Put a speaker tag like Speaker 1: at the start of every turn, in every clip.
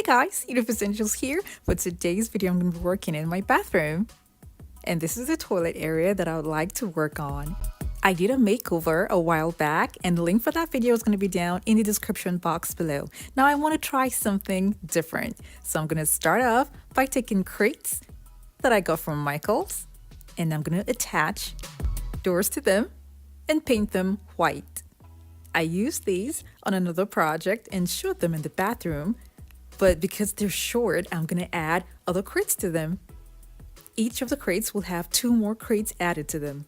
Speaker 1: Guys, Uniqueness Angels here. For today's video, I'm going to be working in my bathroom. And this is the toilet area that I would like to work on. I did a makeover a while back, and the link for that video is going to be down in the description box below. Now I want to try something different. So I'm going to start off by taking crates that I got from Michael's, and I'm going to attach doors to them and paint them white. I used these on another project and showed them in the bathroom, but because they're short, I'm going to add other crates to them. Each of the crates will have 2 more crates added to them.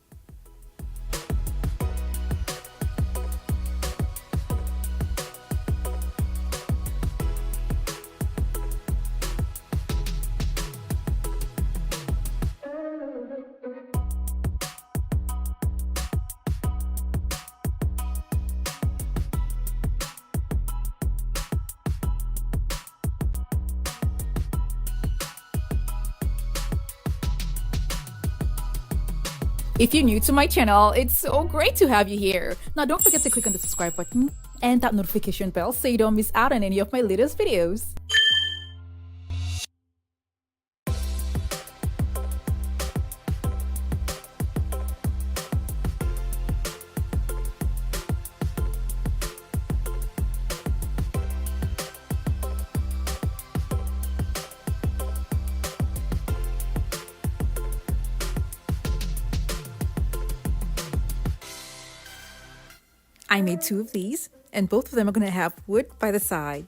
Speaker 1: If you're new to my channel, it's so great to have you here. Now don't forget to click on the subscribe button and that notification bell so you don't miss out on any of my latest videos. I made 2 of these, and both of them are going to have wood by the side.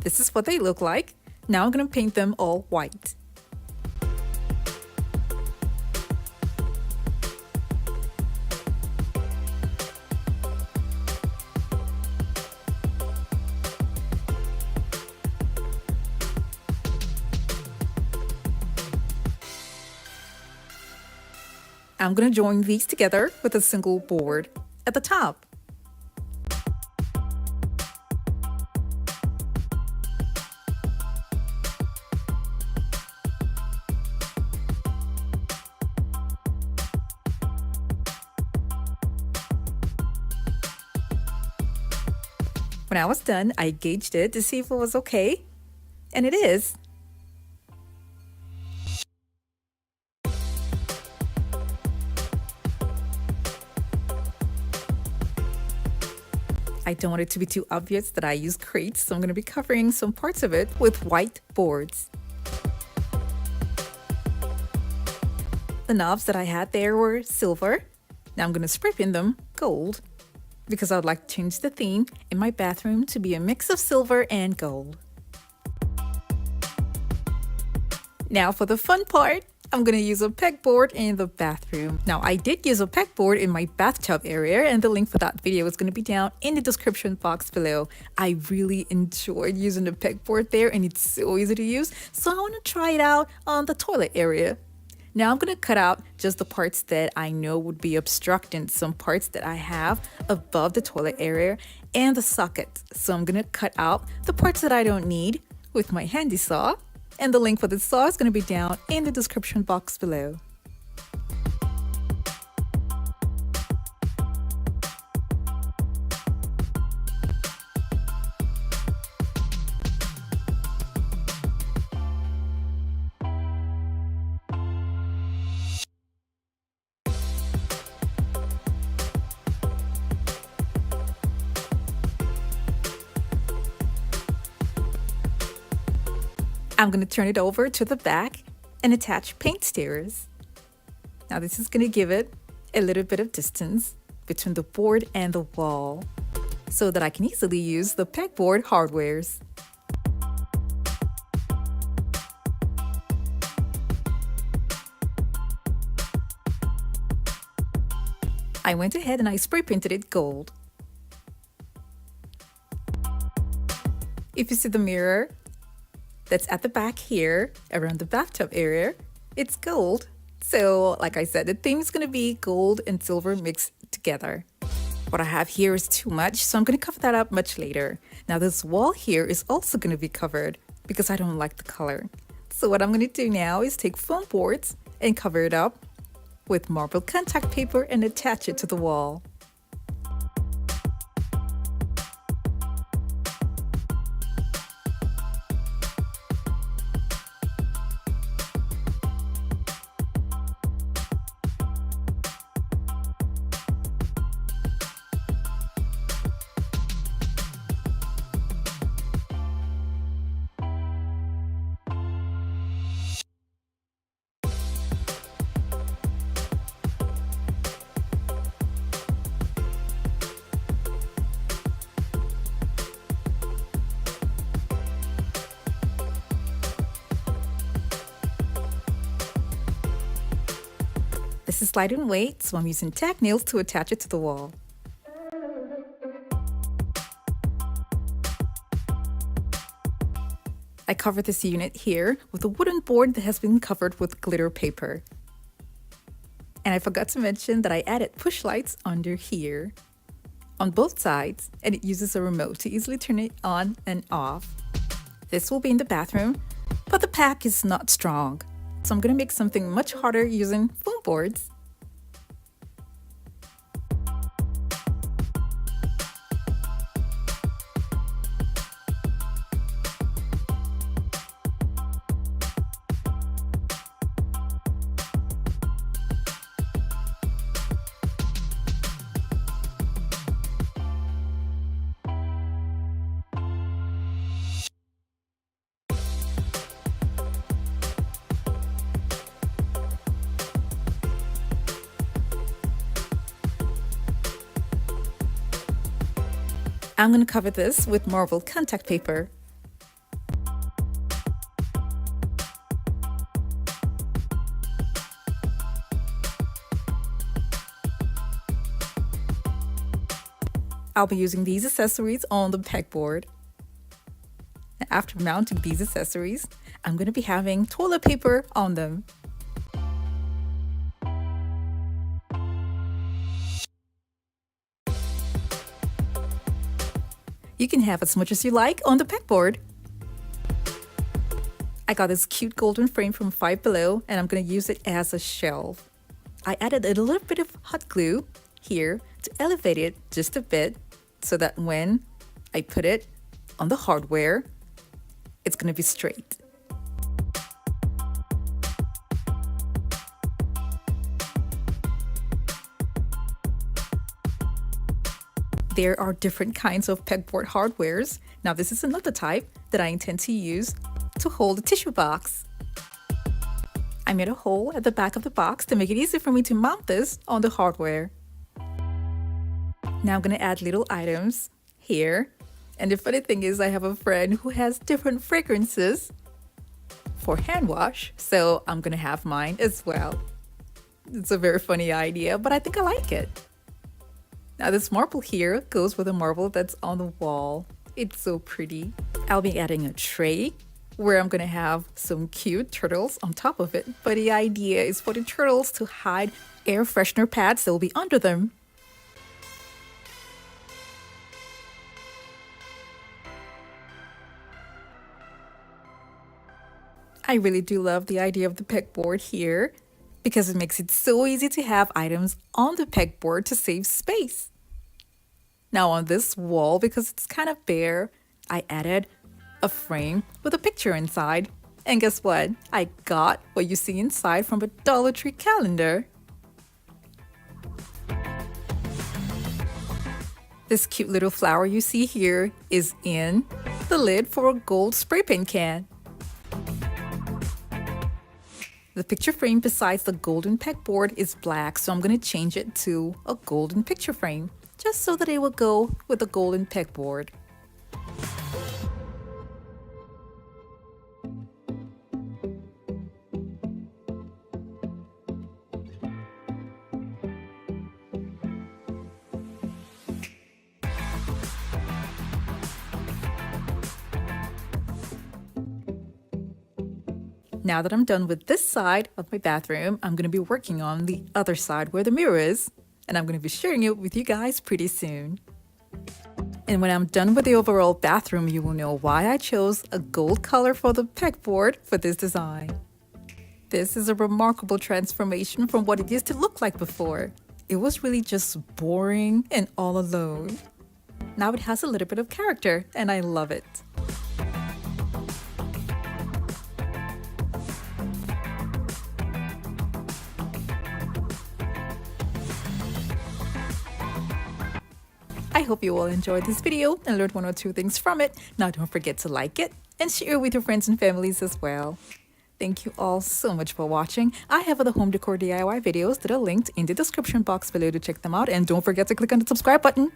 Speaker 1: This is what they look like. Now I'm going to paint them all white. I'm going to join these together with a single board at the top. When I was done, I gauged it to see if it was okay, and it is. I don't want it to be too obvious that I use crates, so I'm going to be covering some parts of it with white boards. The knobs that I had there were silver. Now I'm going to spray paint them gold, because I would like to change the theme in my bathroom to be a mix of silver and gold. Now for the fun part, I'm going to use a pegboard in the bathroom. Now I did use a pegboard in my bathtub area, and the link for that video is going to be down in the description box below. I really enjoyed using the pegboard there, and it's so easy to use, so I want to try it out on the toilet area. Now I'm going to cut out just the parts that I know would be obstructing some parts that I have above the toilet area and the socket. So I'm going to cut out the parts that I don't need with my handy saw, and the link for this saw is going to be down in the description box below. I'm going to turn it over to the back and attach paint stairs. Now this is going to give it a little bit of distance between the board and the wall so that I can easily use the pegboard hardwares. I went ahead and I spray painted it gold. If you see the mirror that's at the back here around the bathtub area, it's gold. So like I said, the theme is going to be gold and silver mixed together. What I have here is too much, so I'm going to cover that up much later. Now this wall here is also going to be covered because I don't like the color. So what I'm going to do now is take foam boards and cover it up with marble contact paper and attach it to the wall. This is light in weight, so I'm using tack nails to attach it to the wall. I covered this unit here with a wooden board that has been covered with glitter paper. And I forgot to mention that I added push lights under here on both sides, and it uses a remote to easily turn it on and off. This will be in the bathroom, but the pack is not strong. So I'm going to make something much harder using foam boards. I'm going to cover this with marble contact paper. I'll be using these accessories on the pegboard. After mounting these accessories, I'm going to be having toilet paper on them. You can have as much as you like on the pegboard. I got this cute golden frame from Five Below and I'm going to use it as a shelf. I added a little bit of hot glue here to elevate it just a bit so that when I put it on the hardware, it's going to be straight. There are different kinds of pegboard hardwares. Now this is another type that I intend to use to hold a tissue box. I made a hole at the back of the box to make it easy for me to mount this on the hardware. Now I'm going to add little items here. And the funny thing is I have a friend who has different fragrances for hand wash, so I'm going to have mine as well. It's a very funny idea, but I think I like it. Now this marble here goes with the marble that's on the wall. It's so pretty. I'll be adding a tray where I'm going to have some cute turtles on top of it. But the idea is for the turtles to hide air freshener pads that will be under them. I really do love the idea of the pegboard here because it makes it so easy to have items on the pegboard to save space. Now on this wall, because it's kind of bare, I added a frame with a picture inside. And guess what? I got what you see inside from a Dollar Tree calendar. This cute little flower you see here is in the lid for a gold spray paint can. The picture frame besides the golden pegboard is black, so I'm going to change it to a golden picture frame, just so that it will go with the golden pegboard. Now that I'm done with this side of my bathroom, I'm going to be working on the other side where the mirror is, and I'm going to be sharing it with you guys pretty soon. And when I'm done with the overall bathroom, you will know why I chose a gold color for the pegboard for this design. This is a remarkable transformation from what it used to look like before. It was really just boring and all alone. Now it has a little bit of character, and I love it. I hope you all enjoyed this video and learned one or two things from it. Now don't forget to like it and share it with your friends and families as well. Thank you all so much for watching. I have other home decor DIY videos that are linked in the description box below to check them out, and don't forget to click on the subscribe button.